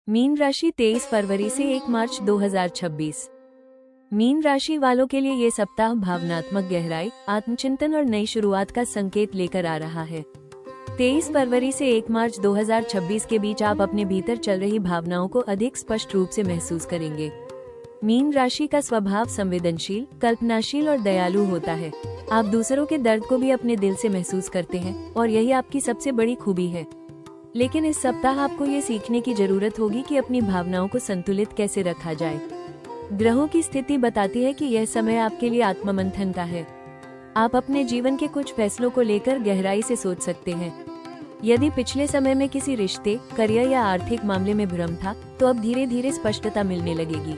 Mean राशि 23 फरवरी से 1 मार्च 2026। Mean राशि वालों के लिए ये सप्ताह भावनात्मक गहराई, आत्मचिंतन और नई शुरुआत का संकेत लेकर आ रहा है। 23 फरवरी से 1 मार्च 2026 के बीच आप अपने भीतर चल रही भावनाओं को अधिक स्पष्ट रूप से महसूस करेंगे। मीन राशि का स्वभाव संवेदनशील, कल्पनाशील और दयालु होता है। आप दूसरों के दर्द को भी अपने दिल से महसूस करते हैं और यही आपकी सबसे बड़ी खूबी है। लेकिन इस सप्ताह आपको ये सीखने की जरूरत होगी कि अपनी भावनाओं को संतुलित कैसे रखा जाए। ग्रहों की स्थिति बताती है कि यह समय आपके लिए आत्ममंथन का है। आप अपने जीवन के कुछ फैसलों को लेकर गहराई से सोच सकते हैं। यदि पिछले समय में किसी रिश्ते, करियर या आर्थिक मामले में भ्रम था, तो अब धीरे धीरे स्पष्टता मिलने लगेगी।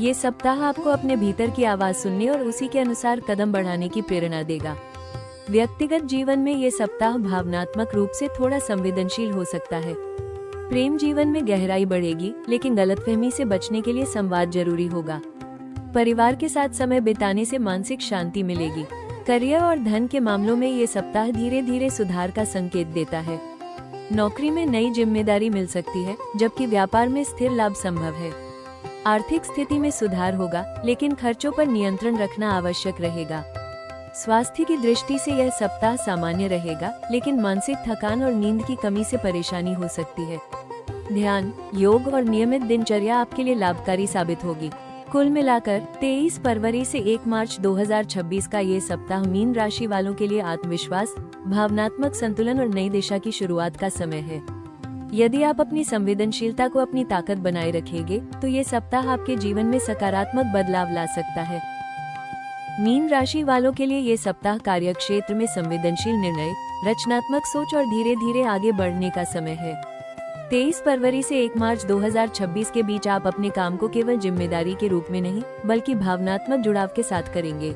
ये सप्ताह आपको अपने भीतर की आवाज सुनने और उसी के अनुसार कदम बढ़ाने की प्रेरणा देगा। व्यक्तिगत जीवन में ये सप्ताह भावनात्मक रूप से थोड़ा संवेदनशील हो सकता है। प्रेम जीवन में गहराई बढ़ेगी, लेकिन गलतफहमी से बचने के लिए संवाद जरूरी होगा। परिवार के साथ समय बिताने से मानसिक शांति मिलेगी। करियर और धन के मामलों में ये सप्ताह धीरे धीरे सुधार का संकेत देता है। नौकरी में नई जिम्मेदारी मिल सकती है, जबकि व्यापार में स्थिर लाभ संभव है। आर्थिक स्थिति में सुधार होगा, लेकिन खर्चों पर नियंत्रण रखना आवश्यक रहेगा। स्वास्थ्य की दृष्टि से यह सप्ताह सामान्य रहेगा, लेकिन मानसिक थकान और नींद की कमी से परेशानी हो सकती है। ध्यान, योग और नियमित दिनचर्या आपके लिए लाभकारी साबित होगी। कुल मिलाकर 23 फरवरी से 1 मार्च 2026 का ये सप्ताह मीन राशि वालों के लिए आत्मविश्वास, भावनात्मक संतुलन और नई दिशा की शुरुआत का समय है। यदि आप अपनी संवेदनशीलता को अपनी ताकत बनाए रखेंगे, तो ये सप्ताह आपके जीवन में सकारात्मक बदलाव ला सकता है। मीन राशि वालों के लिए ये सप्ताह कार्यक्षेत्र में संवेदनशील निर्णय, रचनात्मक सोच और धीरे धीरे आगे बढ़ने का समय है। 23 फरवरी से 1 मार्च 2026 के बीच आप अपने काम को केवल जिम्मेदारी के रूप में नहीं, बल्कि भावनात्मक जुड़ाव के साथ करेंगे।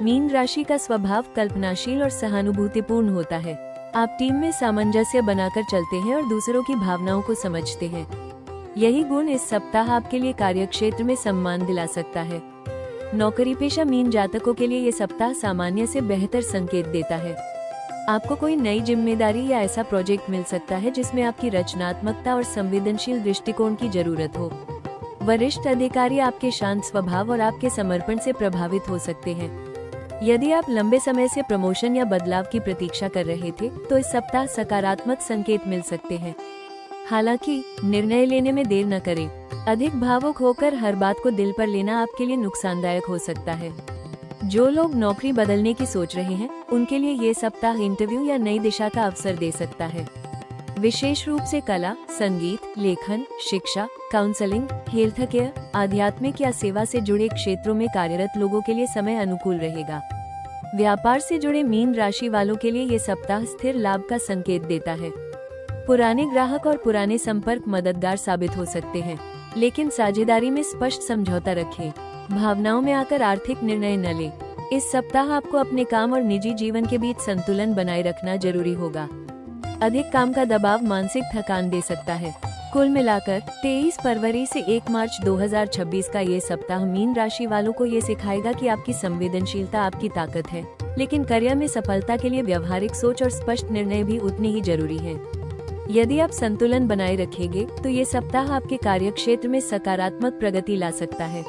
मीन राशि का स्वभाव कल्पनाशील और सहानुभूतिपूर्ण होता है। आप टीम में सामंजस्य बनाकर चलते हैं और दूसरों की भावनाओं को समझते हैं। यही गुण इस सप्ताह आपके लिए कार्यक्षेत्र में सम्मान दिला सकता है। नौकरी पेशा मीन जातकों के लिए ये सप्ताह सामान्य से बेहतर संकेत देता है। आपको कोई नई जिम्मेदारी या ऐसा प्रोजेक्ट मिल सकता है जिसमें आपकी रचनात्मकता और संवेदनशील दृष्टिकोण की जरूरत हो। वरिष्ठ अधिकारी आपके शांत स्वभाव और आपके समर्पण से प्रभावित हो सकते हैं। यदि आप लंबे समय से प्रमोशन या बदलाव की प्रतीक्षा कर रहे थे, तो इस सप्ताह सकारात्मक संकेत मिल सकते हैं। हालांकि निर्णय लेने में देर न करें। अधिक भावुक होकर हर बात को दिल पर लेना आपके लिए नुकसानदायक हो सकता है। जो लोग नौकरी बदलने की सोच रहे हैं, उनके लिए ये सप्ताह इंटरव्यू या नई दिशा का अवसर दे सकता है। विशेष रूप से कला, संगीत, लेखन, शिक्षा, काउंसलिंग, हेल्थ केयर, आध्यात्मिक या सेवा से जुड़े क्षेत्रों में कार्यरत लोगों के लिए समय अनुकूल रहेगा। व्यापार से जुड़े मीन राशि वालों के लिए ये सप्ताह स्थिर लाभ का संकेत देता है। पुराने ग्राहक और पुराने संपर्क मददगार साबित हो सकते हैं, लेकिन साझेदारी में स्पष्ट समझौता रखें। भावनाओं में आकर आर्थिक निर्णय न लें। इस सप्ताह आपको अपने काम और निजी जीवन के बीच संतुलन बनाए रखना जरूरी होगा। अधिक काम का दबाव मानसिक थकान दे सकता है। कुल मिलाकर 23 फरवरी से 1 मार्च 2026 का ये सप्ताह मीन राशि वालों को ये सिखाएगा कि आपकी संवेदनशीलता आपकी ताकत है, लेकिन करियर में सफलता के लिए व्यवहारिक सोच और स्पष्ट निर्णय भी उतने ही जरूरी है। यदि आप संतुलन बनाए रखेंगे, तो ये सप्ताह आपके कार्यक्षेत्र में सकारात्मक प्रगति ला सकता है।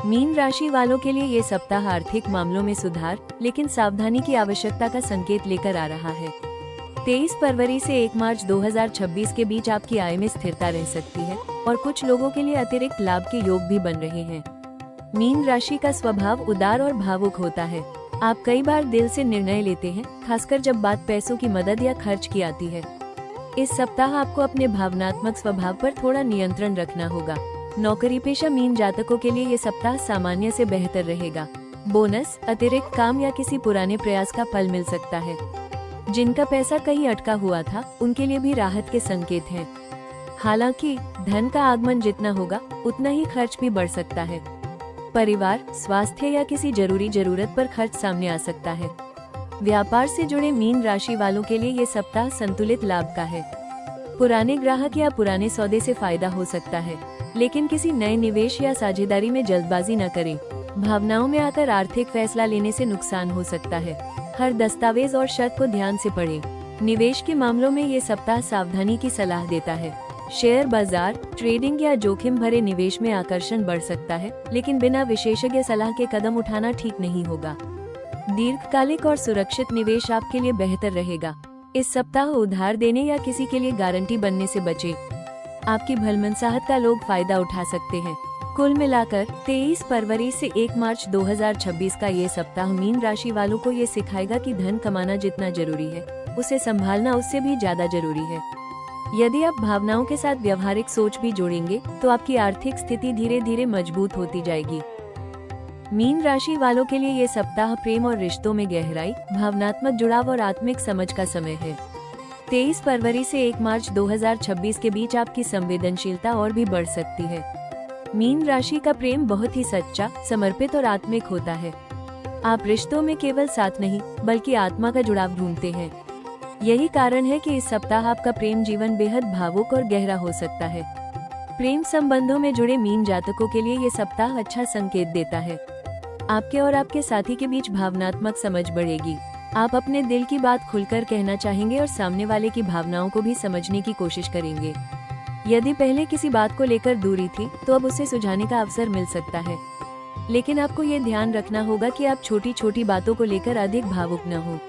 मीन राशि वालों के लिए ये सप्ताह आर्थिक मामलों में सुधार, लेकिन सावधानी की आवश्यकता का संकेत लेकर आ रहा है। 23 फरवरी से 1 मार्च 2026 के बीच आपकी आय में स्थिरता रह सकती है और कुछ लोगों के लिए अतिरिक्त लाभ के योग भी बन रहे हैं। मीन राशि का स्वभाव उदार और भावुक होता है। आप कई बार दिल से निर्णय लेते हैं, खासकर जब बात पैसों की मदद या खर्च की आती है। इस सप्ताह आपको अपने भावनात्मक स्वभाव पर थोड़ा नियंत्रण रखना होगा। नौकरी पेशा मीन जातकों के लिए ये सप्ताह सामान्य से बेहतर रहेगा। बोनस, अतिरिक्त काम या किसी पुराने प्रयास का फल मिल सकता है। जिनका पैसा कहीं अटका हुआ था, उनके लिए भी राहत के संकेत हैं। हालांकि धन का आगमन जितना होगा, उतना ही खर्च भी बढ़ सकता है। परिवार, स्वास्थ्य या किसी जरूरी जरूरत पर खर्च सामने आ सकता है। व्यापार से जुड़े मीन राशि वालों के लिए ये सप्ताह संतुलित लाभ का है। पुराने ग्राहक या पुराने सौदे से फायदा हो सकता है, लेकिन किसी नए निवेश या साझेदारी में जल्दबाजी न करें। भावनाओं में आकर आर्थिक फैसला लेने से नुकसान हो सकता है। हर दस्तावेज और शर्त को ध्यान से पढ़ें। निवेश के मामलों में ये सप्ताह सावधानी की सलाह देता है। शेयर बाजार, ट्रेडिंग या जोखिम भरे निवेश में आकर्षण बढ़ सकता है, लेकिन बिना विशेषज्ञ सलाह के कदम उठाना ठीक नहीं होगा। दीर्घकालिक और सुरक्षित निवेश आपके लिए बेहतर रहेगा। इस सप्ताह उधार देने या किसी के लिए गारंटी बनने से बचें। आपकी भलमनसाहत का लोग फायदा उठा सकते हैं। कुल मिलाकर 23 फरवरी से 1 मार्च 2026 का ये सप्ताह मीन राशि वालों को ये सिखाएगा कि धन कमाना जितना जरूरी है, उसे संभालना उससे भी ज्यादा जरूरी है। यदि आप भावनाओं के साथ व्यवहारिक सोच भी जोड़ेंगे तो आपकी आर्थिक स्थिति धीरे धीरे मजबूत होती जाएगी। मीन राशि वालों के लिए ये सप्ताह प्रेम और रिश्तों में गहराई, भावनात्मक जुड़ाव और आत्मिक समझ का समय है। 23 फरवरी से 1 मार्च 2026 के बीच आपकी संवेदनशीलता और भी बढ़ सकती है। मीन राशि का प्रेम बहुत ही सच्चा, समर्पित और आत्मिक होता है। आप रिश्तों में केवल साथ नहीं बल्कि आत्मा का जुड़ाव ढूंढते हैं। यही कारण है कि इस सप्ताह आपका प्रेम जीवन बेहद भावुक और गहरा हो सकता है। प्रेम संबंधों में जुड़े मीन जातकों के लिए ये सप्ताह अच्छा संकेत देता है। आपके और आपके साथी के बीच भावनात्मक समझ बढ़ेगी। आप अपने दिल की बात खुलकर कहना चाहेंगे और सामने वाले की भावनाओं को भी समझने की कोशिश करेंगे। यदि पहले किसी बात को लेकर दूरी थी तो अब उसे सुलझाने का अवसर मिल सकता है, लेकिन आपको ये ध्यान रखना होगा कि आप छोटी छोटी बातों को लेकर अधिक भावुक न हो।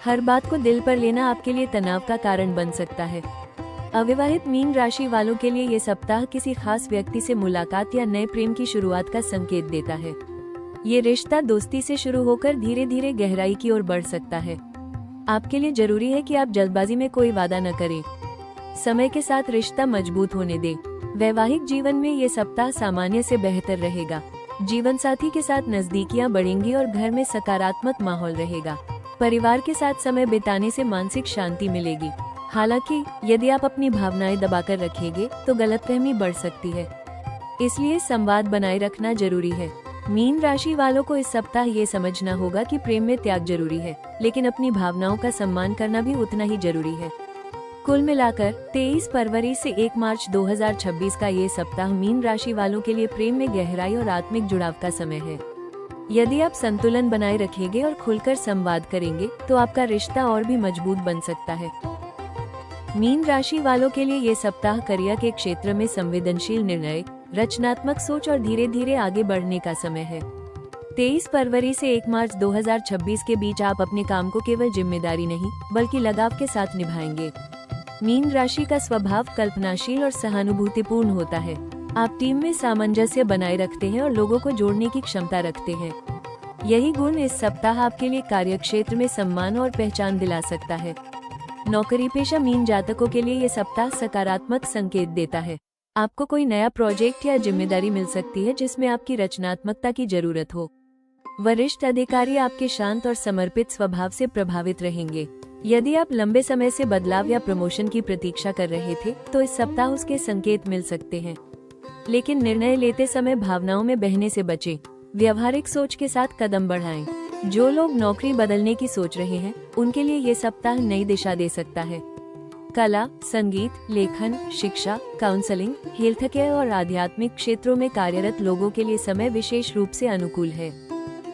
हर बात को दिल पर लेना आपके लिए तनाव का कारण बन सकता है। अविवाहित मीन राशि वालों के लिए ये सप्ताह किसी खास व्यक्ति से मुलाकात या नए प्रेम की शुरुआत का संकेत देता है। ये रिश्ता दोस्ती से शुरू होकर धीरे धीरे गहराई की ओर बढ़ सकता है। आपके लिए जरूरी है कि आप जल्दबाजी में कोई वादा न करें। समय के साथ रिश्ता मजबूत होने दें। वैवाहिक जीवन में ये सप्ताह सामान्य से बेहतर रहेगा। जीवन साथी के साथ नजदीकियां बढ़ेंगी और घर में सकारात्मक माहौल रहेगा। परिवार के साथ समय बिताने से मानसिक शांति मिलेगी। हालांकि यदि आप अपनी भावनाएं दबाकर रखेंगे तो गलतफहमी बढ़ सकती है, इसलिए संवाद बनाए रखना जरूरी है। मीन राशि वालों को इस सप्ताह ये समझना होगा कि प्रेम में त्याग जरूरी है, लेकिन अपनी भावनाओं का सम्मान करना भी उतना ही जरूरी है। कुल मिलाकर 23 फरवरी से 1 मार्च 2026 का ये सप्ताह मीन राशि वालों के लिए प्रेम में गहराई और आत्मिक जुड़ाव का समय है। यदि आप संतुलन बनाए रखेंगे और खुलकर संवाद करेंगे तो आपका रिश्ता और भी मजबूत बन सकता है। मीन राशि वालों के लिए ये सप्ताह करियर के क्षेत्र में संवेदनशील निर्णय, रचनात्मक सोच और धीरे धीरे आगे बढ़ने का समय है। 23 फरवरी से 1 मार्च 2026 के बीच आप अपने काम को केवल जिम्मेदारी नहीं बल्कि लगाव के साथ निभाएंगे। मीन राशि का स्वभाव कल्पनाशील और सहानुभूतिपूर्ण होता है। आप टीम में सामंजस्य बनाए रखते हैं और लोगों को जोड़ने की क्षमता रखते हैं। यही गुण इस सप्ताह आपके लिए कार्यक्षेत्र में सम्मान और पहचान दिला सकता है। नौकरी पेशा मीन जातकों के लिए ये सप्ताह सकारात्मक संकेत देता है। आपको कोई नया प्रोजेक्ट या जिम्मेदारी मिल सकती है जिसमें आपकी रचनात्मकता की जरूरत हो। वरिष्ठ अधिकारी आपके शांत और समर्पित स्वभाव से प्रभावित रहेंगे। यदि आप लंबे समय से बदलाव या प्रमोशन की प्रतीक्षा कर रहे थे तो इस सप्ताह उसके संकेत मिल सकते हैं, लेकिन निर्णय लेते समय भावनाओं में बहने से बचें। व्यवहारिक सोच के साथ कदम बढ़ाएं। जो लोग नौकरी बदलने की सोच रहे हैं उनके लिए ये सप्ताह नई दिशा दे सकता है। कला, संगीत, लेखन, शिक्षा, काउंसलिंग, हेल्थ केयर और आध्यात्मिक क्षेत्रों में कार्यरत लोगों के लिए समय विशेष रूप से अनुकूल है।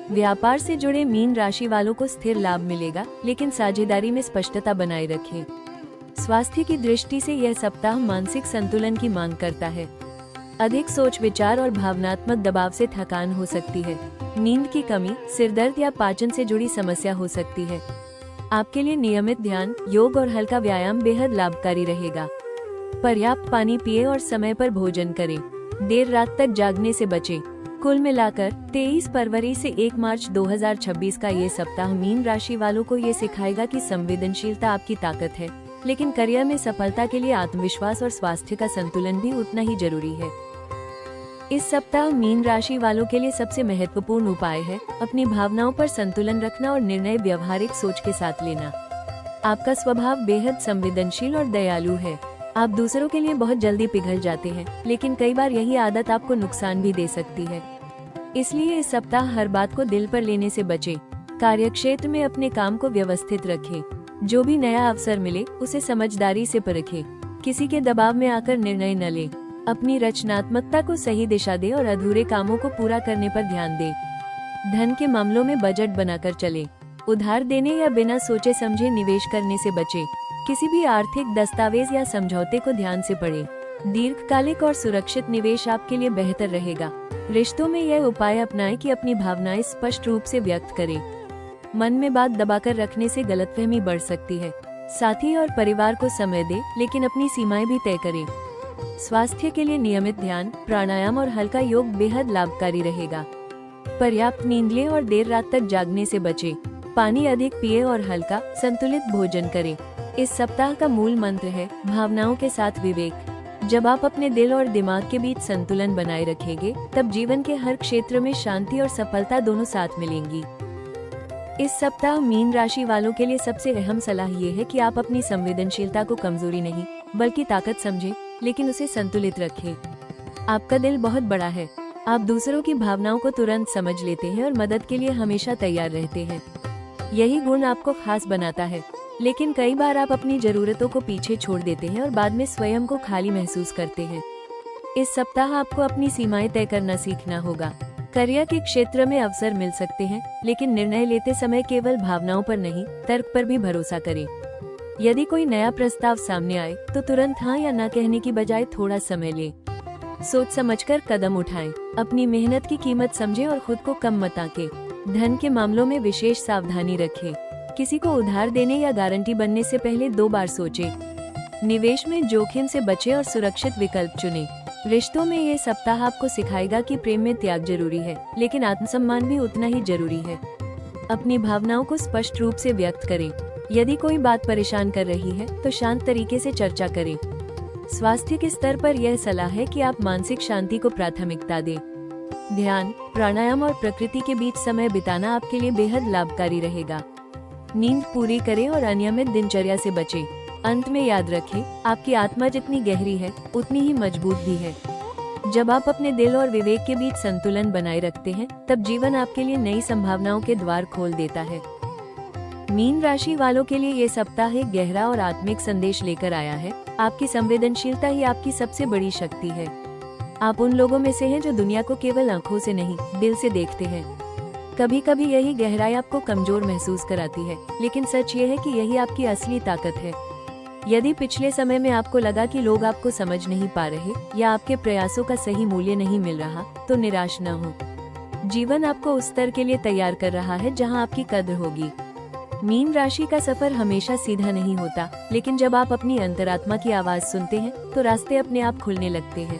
व्यापार से जुड़े मीन राशि वालों को स्थिर लाभ मिलेगा, लेकिन साझेदारी में स्पष्टता बनाए रखें। स्वास्थ्य की दृष्टि से यह सप्ताह मानसिक संतुलन की मांग करता है। अधिक सोच विचार और भावनात्मक दबाव से थकान हो सकती है। नींद की कमी, सिरदर्द या पाचन से जुड़ी समस्या हो सकती है। आपके लिए नियमित ध्यान, योग और हल्का व्यायाम बेहद लाभकारी रहेगा। पर्याप्त पानी पिए और समय पर भोजन करें। देर रात तक जागने से बचें। कुल मिलाकर 23 फरवरी से 1 मार्च 2026 का ये सप्ताह मीन राशि वालों को ये सिखाएगा कि संवेदनशीलता आपकी ताकत है, लेकिन करियर में सफलता के लिए आत्मविश्वास और स्वास्थ्य का संतुलन भी उतना ही जरूरी है। इस सप्ताह मीन राशि वालों के लिए सबसे महत्वपूर्ण उपाय है अपनी भावनाओं पर संतुलन रखना और निर्णय व्यवहारिक सोच के साथ लेना। आपका स्वभाव बेहद संवेदनशील और दयालु है। आप दूसरों के लिए बहुत जल्दी पिघल जाते हैं, लेकिन कई बार यही आदत आपको नुकसान भी दे सकती है। इसलिए इस सप्ताह हर बात को दिल पर लेने से बचें। कार्यक्षेत्र में अपने काम को व्यवस्थित रखें। जो भी नया अवसर मिले उसे समझदारी से परखें। किसी के दबाव में आकर निर्णय न लें। अपनी रचनात्मकता को सही दिशा दें और अधूरे कामों को पूरा करने पर ध्यान दें। धन के मामलों में बजट बनाकर चलें। उधार देने या बिना सोचे समझे निवेश करने से बचें। किसी भी आर्थिक दस्तावेज या समझौते को ध्यान से पढ़ें। दीर्घकालिक और सुरक्षित निवेश आपके लिए बेहतर रहेगा। रिश्तों में यह उपाय अपनाएं कि अपनी भावनाएं स्पष्ट रूप से व्यक्त करें। मन में बात दबाकर रखने से गलतफहमी बढ़ सकती है। साथी और परिवार को समय दें, लेकिन अपनी सीमाएं भी तय करें। स्वास्थ्य के लिए नियमित ध्यान, प्राणायाम और हल्का योग बेहद लाभकारी रहेगा। पर्याप्त नींद लें और देर रात तक जागने से बचें। पानी अधिक पिए और हल्का संतुलित भोजन करें। इस सप्ताह का मूल मंत्र है भावनाओं के साथ विवेक। जब आप अपने दिल और दिमाग के बीच संतुलन बनाए रखेंगे, तब जीवन के हर क्षेत्र में शांति और सफलता दोनों साथ मिलेंगी। इस सप्ताह मीन राशि वालों के लिए सबसे अहम सलाह ये है कि आप अपनी संवेदनशीलता को कमजोरी नहीं बल्कि ताकत समझें, लेकिन उसे संतुलित रखें। आपका दिल बहुत बड़ा है। आप दूसरों की भावनाओं को तुरंत समझ लेते हैं और मदद के लिए हमेशा तैयार रहते हैं। यही गुण आपको खास बनाता है, लेकिन कई बार आप अपनी जरूरतों को पीछे छोड़ देते हैं और बाद में स्वयं को खाली महसूस करते हैं। इस सप्ताह आपको अपनी सीमाएं तय करना सीखना होगा। करियर के क्षेत्र में अवसर मिल सकते हैं, लेकिन निर्णय लेते समय केवल भावनाओं पर नहीं, तर्क पर भी भरोसा करें। यदि कोई नया प्रस्ताव सामने आए तो तुरंत हाँ या ना कहने की बजाय थोड़ा समय लें। सोच समझकर कदम उठाएं। अपनी मेहनत की कीमत समझें और खुद को कम मत आंकें। धन के मामलों में विशेष सावधानी रखें। किसी को उधार देने या गारंटी बनने से पहले 2 बार सोचें। निवेश में जोखिम से बचें और सुरक्षित विकल्प चुनें। रिश्तों में ये सप्ताह आपको सिखाएगा कि प्रेम में त्याग जरूरी है, लेकिन आत्मसम्मान भी उतना ही जरूरी है। अपनी भावनाओं को स्पष्ट रूप से व्यक्त करें। यदि कोई बात परेशान कर रही है तो शांत तरीके से चर्चा करें। स्वास्थ्य के स्तर पर यह सलाह है कि आप मानसिक शांति को प्राथमिकता दें। ध्यान, प्राणायाम और प्रकृति के बीच समय बिताना आपके लिए बेहद लाभकारी रहेगा। नींद पूरी करें और अनियमित दिनचर्या से बचें। अंत में याद रखें, आपकी आत्मा जितनी गहरी है उतनी ही मजबूत भी है। जब आप अपने दिल और विवेक के बीच संतुलन बनाए रखते हैं, तब जीवन आपके लिए नई संभावनाओं के द्वार खोल देता है। मीन राशि वालों के लिए ये सप्ताह एक गहरा और आत्मिक संदेश लेकर आया है। आपकी संवेदनशीलता ही आपकी सबसे बड़ी शक्ति है। आप उन लोगों में से हैं जो दुनिया को केवल आंखों से नहीं, दिल से देखते हैं। कभी कभी यही गहराई आपको कमजोर महसूस कराती है, लेकिन सच ये है कि यही आपकी असली ताकत है। यदि पिछले समय में आपको लगा कि लोग आपको समझ नहीं पा रहे या आपके प्रयासों का सही मूल्य नहीं मिल रहा, तो निराश न हो। जीवन आपको उस स्तर के लिए तैयार कर रहा है जहां आपकी कद्र होगी। मीन राशि का सफर हमेशा सीधा नहीं होता, लेकिन जब आप अपनी अंतरात्मा की आवाज सुनते हैं तो रास्ते अपने आप खुलने लगते हैं।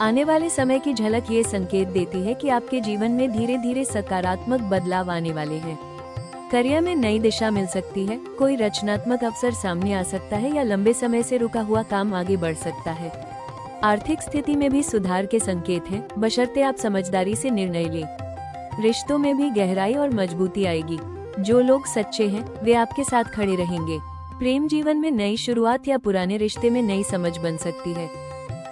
आने वाले समय की झलक ये संकेत देती है कि आपके जीवन में धीरे धीरे सकारात्मक बदलाव आने वाले हैं। करियर में नई दिशा मिल सकती है, कोई रचनात्मक अवसर सामने आ सकता है या लंबे समय से रुका हुआ काम आगे बढ़ सकता है। आर्थिक स्थिति में भी सुधार के संकेत हैं, बशर्ते आप समझदारी से निर्णय लें। रिश्तों में भी गहराई और मजबूती आएगी। जो लोग सच्चे हैं वे आपके साथ खड़े रहेंगे। प्रेम जीवन में नई शुरुआत या पुराने रिश्ते में नई समझ बन सकती है।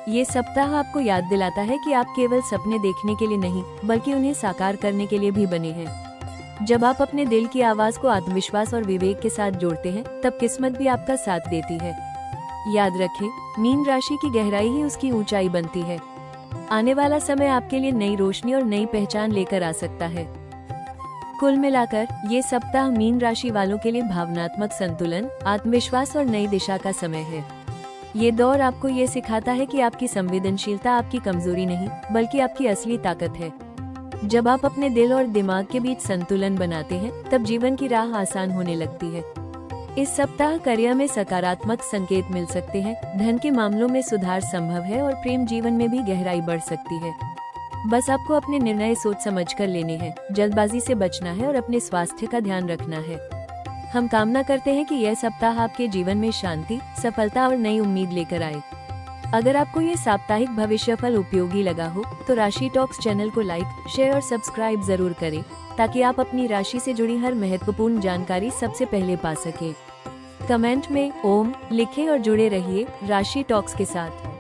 ये सप्ताह आपको याद दिलाता है कि आप केवल सपने देखने के लिए नहीं, बल्कि उन्हें साकार करने के लिए भी बने हैं। जब आप अपने दिल की आवाज को आत्मविश्वास और विवेक के साथ जोड़ते हैं, तब किस्मत भी आपका साथ देती है। याद रखें, मीन राशि की गहराई ही उसकी ऊंचाई बनती है। आने वाला समय आपके लिए नई रोशनी और नई पहचान लेकर आ सकता है। कुल मिलाकर ये सप्ताह मीन राशि वालों के लिए भावनात्मक संतुलन, आत्मविश्वास और नई दिशा का समय है। ये दौर आपको ये सिखाता है कि आपकी संवेदनशीलता आपकी कमजोरी नहीं, बल्कि आपकी असली ताकत है। जब आप अपने दिल और दिमाग के बीच संतुलन बनाते हैं, तब जीवन की राह आसान होने लगती है। इस सप्ताह करियर में सकारात्मक संकेत मिल सकते हैं, धन के मामलों में सुधार संभव है और प्रेम जीवन में भी गहराई बढ़ सकती है। बस आपको अपने निर्णय सोच समझकर लेने हैं, जल्दबाजी से बचना है और अपने स्वास्थ्य का ध्यान रखना है। हम कामना करते हैं कि यह सप्ताह आपके जीवन में शांति, सफलता और नई उम्मीद लेकर आए। अगर आपको ये साप्ताहिक भविष्यफल उपयोगी लगा हो तो राशि टॉक्स चैनल को लाइक, शेयर और सब्सक्राइब जरूर करें, ताकि आप अपनी राशि से जुड़ी हर महत्वपूर्ण जानकारी सबसे पहले पा सकें। कमेंट में ओम लिखें और जुड़े रहिए राशि टॉक्स के साथ।